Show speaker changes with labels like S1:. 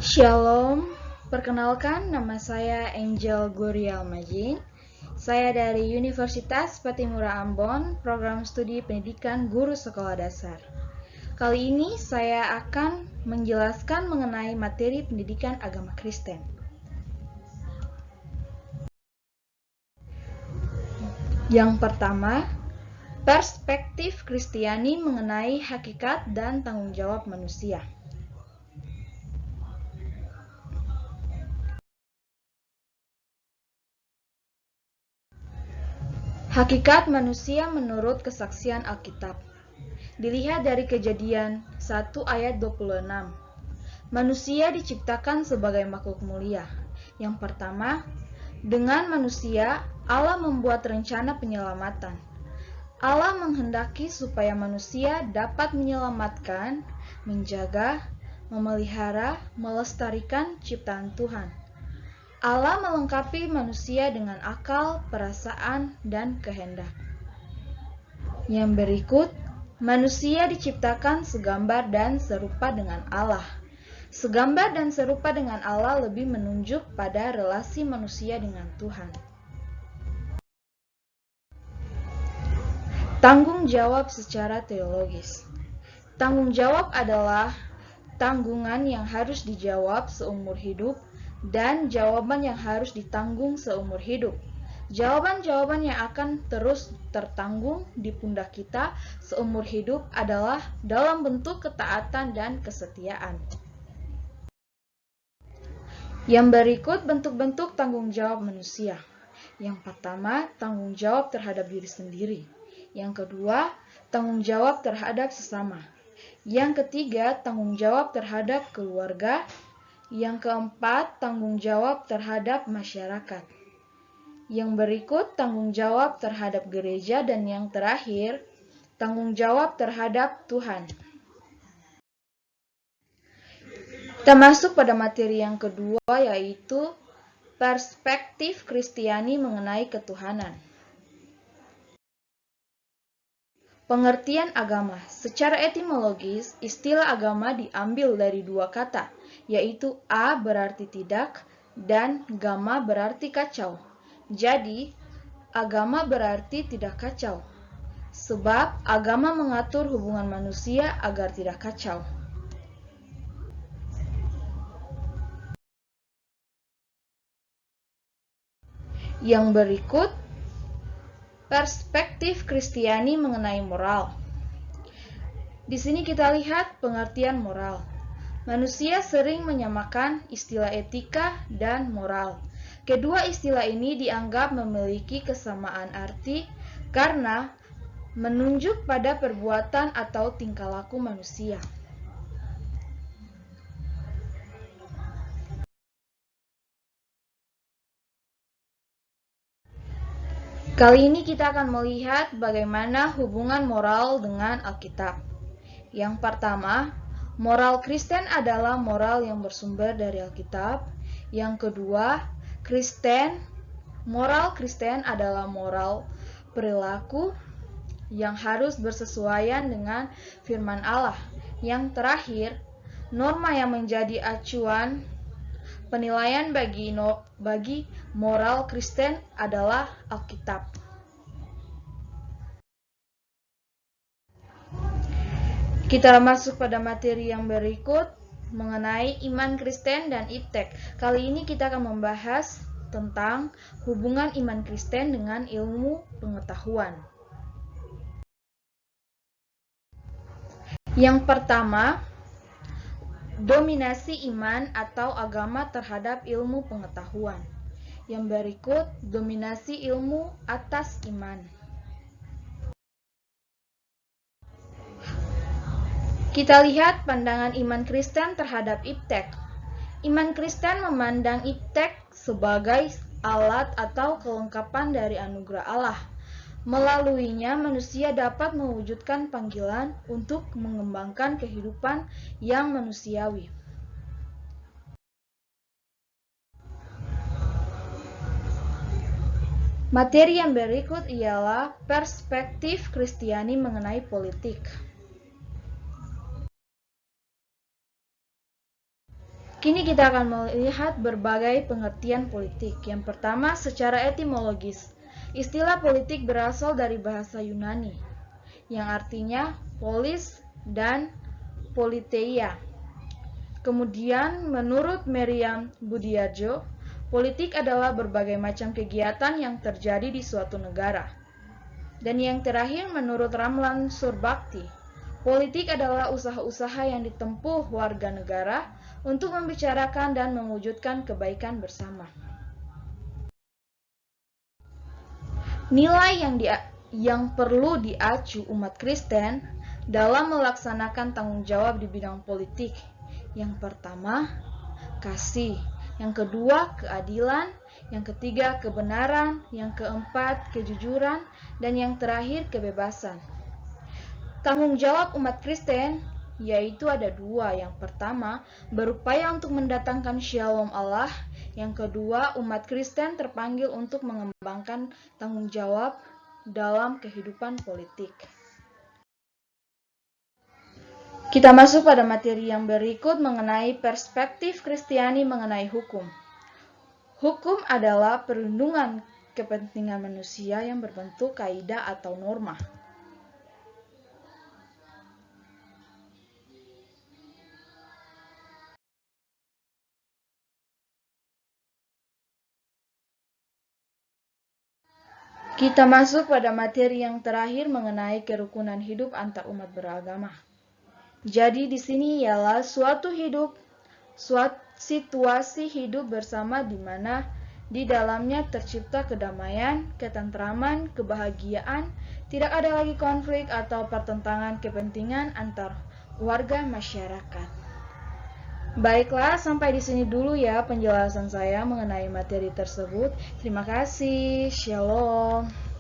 S1: Shalom, perkenalkan nama saya Angel Gurial Majin. Saya dari Universitas Patimura Ambon, program studi pendidikan guru sekolah dasar. Kali ini saya akan menjelaskan mengenai materi pendidikan agama Kristen. Yang pertama, perspektif Kristiani mengenai hakikat dan tanggung jawab manusia. Hakikat manusia menurut kesaksian Alkitab. Dilihat dari Kejadian 1 ayat 26. Manusia diciptakan sebagai makhluk mulia. Yang pertama, dengan manusia, Allah membuat rencana penyelamatan. Allah menghendaki supaya manusia dapat menyelamatkan, menjaga, memelihara, melestarikan ciptaan Tuhan. Allah melengkapi manusia dengan akal, perasaan, dan kehendak. Yang berikut, manusia diciptakan segambar dan serupa dengan Allah. Segambar dan serupa dengan Allah lebih menunjuk pada relasi manusia dengan Tuhan. Tanggung jawab secara teologis. Tanggung jawab adalah tanggungan yang harus dijawab seumur hidup dan jawaban yang harus ditanggung seumur hidup. Jawaban-jawaban yang akan terus tertanggung di pundak kita seumur hidup adalah dalam bentuk ketaatan dan kesetiaan. Yang berikut bentuk-bentuk tanggung jawab manusia. Yang pertama, tanggung jawab terhadap diri sendiri. Yang kedua, tanggung jawab terhadap sesama. Yang ketiga, tanggung jawab terhadap keluarga. Yang keempat, tanggung jawab terhadap masyarakat. Yang berikut, tanggung jawab terhadap gereja. Dan yang terakhir, tanggung jawab terhadap Tuhan. Kita masuk pada materi yang kedua, yaitu perspektif Kristiani mengenai ketuhanan. Pengertian agama. Secara etimologis, istilah agama diambil dari dua kata, yaitu a berarti tidak dan gamma berarti kacau. Jadi, agama berarti tidak kacau, sebab agama mengatur hubungan manusia agar tidak kacau. Yang berikut, perspektif Kristiani mengenai moral. Di sini kita lihat pengertian moral. Manusia sering menyamakan istilah etika dan moral. Kedua istilah ini dianggap memiliki kesamaan arti karena menunjuk pada perbuatan atau tingkah laku manusia. Kali ini kita akan melihat bagaimana hubungan moral dengan Alkitab. Yang pertama, moral Kristen adalah moral yang bersumber dari Alkitab. Yang kedua, moral Kristen adalah moral perilaku yang harus bersesuaian dengan firman Allah. Yang terakhir, norma yang menjadi acuan penilaian bagi moral Kristen adalah Alkitab. Kita masuk pada materi yang berikut mengenai iman Kristen dan iptek. Kali ini kita akan membahas tentang hubungan iman Kristen dengan ilmu pengetahuan. Yang pertama, dominasi iman atau agama terhadap ilmu pengetahuan. Yang berikut, dominasi ilmu atas iman. Kita lihat pandangan iman Kristen terhadap iptek. Iman Kristen memandang iptek sebagai alat atau kelengkapan dari anugerah Allah. Melaluinya, manusia dapat mewujudkan panggilan untuk mengembangkan kehidupan yang manusiawi. Materi yang berikut ialah perspektif Kristiani mengenai politik. Kini kita akan melihat berbagai pengertian politik. Yang pertama, secara etimologis. Istilah politik berasal dari bahasa Yunani, yang artinya polis dan politeia. Kemudian, menurut Meriam Budiarjo, politik adalah berbagai macam kegiatan yang terjadi di suatu negara. Dan yang terakhir, menurut Ramlan Surbakti, politik adalah usaha-usaha yang ditempuh warga negara untuk membicarakan dan mewujudkan kebaikan bersama. Nilai yang perlu diacu umat Kristen dalam melaksanakan tanggung jawab di bidang politik. Yang pertama, kasih. Yang kedua, keadilan. Yang ketiga, kebenaran. Yang keempat, kejujuran. Dan yang terakhir, kebebasan. Tanggung jawab umat Kristen yaitu ada dua. Yang pertama, berupaya untuk mendatangkan Shalom Allah. Yang kedua, umat Kristen terpanggil untuk mengembangkan tanggung jawab dalam kehidupan politik. Kita masuk pada materi yang berikut mengenai perspektif Kristiani mengenai hukum. Hukum adalah perlindungan kepentingan manusia yang berbentuk kaidah atau norma. Kita masuk pada materi yang terakhir mengenai kerukunan hidup antar umat beragama. Jadi di sini ialah suatu situasi hidup bersama di mana di dalamnya tercipta kedamaian, ketentraman, kebahagiaan, tidak ada lagi konflik atau pertentangan kepentingan antar warga masyarakat. Baiklah, sampai di sini dulu ya penjelasan saya mengenai materi tersebut. Terima kasih. Shalom.